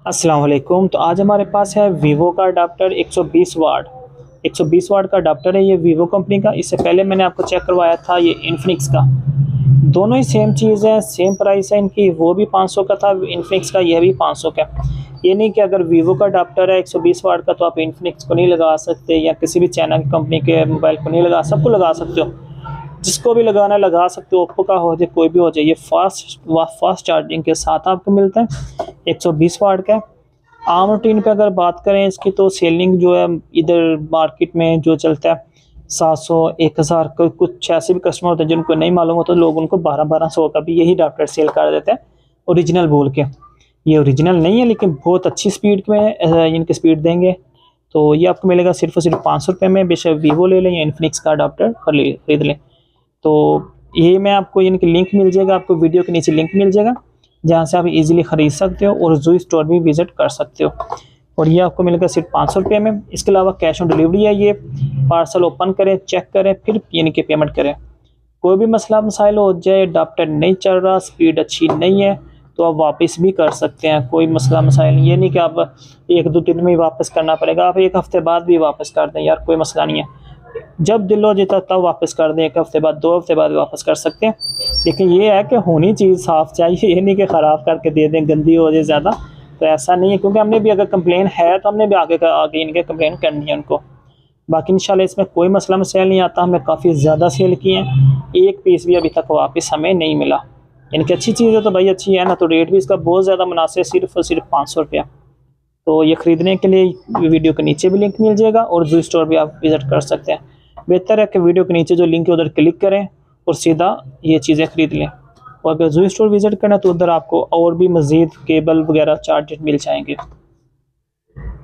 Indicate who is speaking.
Speaker 1: अस्सलाम वालेकुम। तो आज हमारे पास है वीवो का अडाप्टर 120 वाट। 120 वाट का अडाप्टर है ये वीवो कंपनी का। इससे पहले मैंने आपको चेक करवाया था ये इन्फिनिक्स का। दोनों ही सेम चीज़ है, सेम प्राइस है इनकी। वो भी 500 का था इन्फिनिक्स का, यह भी 500 का। ये नहीं कि अगर वीवो का अडाप्टर है 120 वाट का तो आप इन्फिनिक्स को नहीं लगा सकते या किसी भी चाइना की कंपनी के मोबाइल को नहीं लगा, सबको लगा सकते हो। जिसको भी लगाना है लगा सकते हो, ओप्पो का हो जाए कोई भी हो जाए। ये फास्ट चार्जिंग के साथ आपको मिलता है, 120 वाट का। आम रूटीन पे अगर बात करें इसकी तो सेलिंग जो है इधर मार्केट में जो चलता है 700 1000 का। कुछ ऐसे भी कस्टमर होते हैं जिनको नहीं मालूम होता, लोग उनको 1200 का भी यही अडाप्टर सेल कर देते हैं ओरिजिनल बोल के। ये ओरिजिनल नहीं है लेकिन बहुत अच्छी स्पीड में इनकी स्पीड देंगे। तो ये आपको मिलेगा सिर्फ और सिर्फ 500 रुपये में। बेशक वीवो ले लें या इन्फिनिक्स का अडाप्टर खरीद लें। तो ये मैं आपको इनकी लिंक मिल जाएगा, आपको वीडियो के नीचे लिंक मिल जाएगा जहाँ से आप इजीली ख़रीद सकते हो और जूई स्टोर भी विज़िट कर सकते हो। और ये आपको मिलेगा सिर्फ 500 रुपये में। इसके अलावा कैश ऑन डिलीवरी है। ये पार्सल ओपन करें, चेक करें, फिर यानी कि पेमेंट करें। कोई भी मसला मसाइल हो जाए, अडाप्टर नहीं चल रहा, स्पीड अच्छी नहीं है, तो आप वापस भी कर सकते हैं। कोई मसला मसाइल ये नहीं कि आप 1-2 दिन में ही वापस करना पड़ेगा। आप 1 हफ़्ते बाद भी वापस कर दें यार, कोई मसला नहीं है। जब दिल हो जाता तब वापस कर दें, 1 हफ़्ते बाद 2 हफ़्ते बाद वापस कर सकते हैं। लेकिन ये है कि होनी चीज़ साफ़ चाहिए, ये नहीं कि ख़राब करके दे दें, गंदी हो जाए ज़्यादा। तो ऐसा नहीं है, क्योंकि हमने भी अगर कंप्लेन है तो हमने भी आगे इनके कंप्लेन करनी है उनको। बाकी इंशाल्लाह इसमें कोई मसला मसाइल नहीं आता। हमने काफ़ी ज़्यादा सेल किए हैं, एक पीस भी अभी तक वापस हमें नहीं मिला। इनकी अच्छी चीज़ है तो भाई अच्छी है ना। तो रेट भी इसका बहुत ज़्यादा मुनासिब, सिर्फ और सिर्फ 500 रुपया। तो ये ख़रीदने के लिए वीडियो के नीचे भी लिंक मिल जाएगा और जूई स्टोर भी आप विज़िट कर सकते हैं। बेहतर है कि वीडियो के नीचे जो लिंक है उधर क्लिक करें और सीधा ये चीज़ें ख़रीद लें। और अगर जूई स्टोर विज़िट करें तो उधर आपको और भी मज़ीद केबल वगैरह चार्जेस मिल जाएंगे।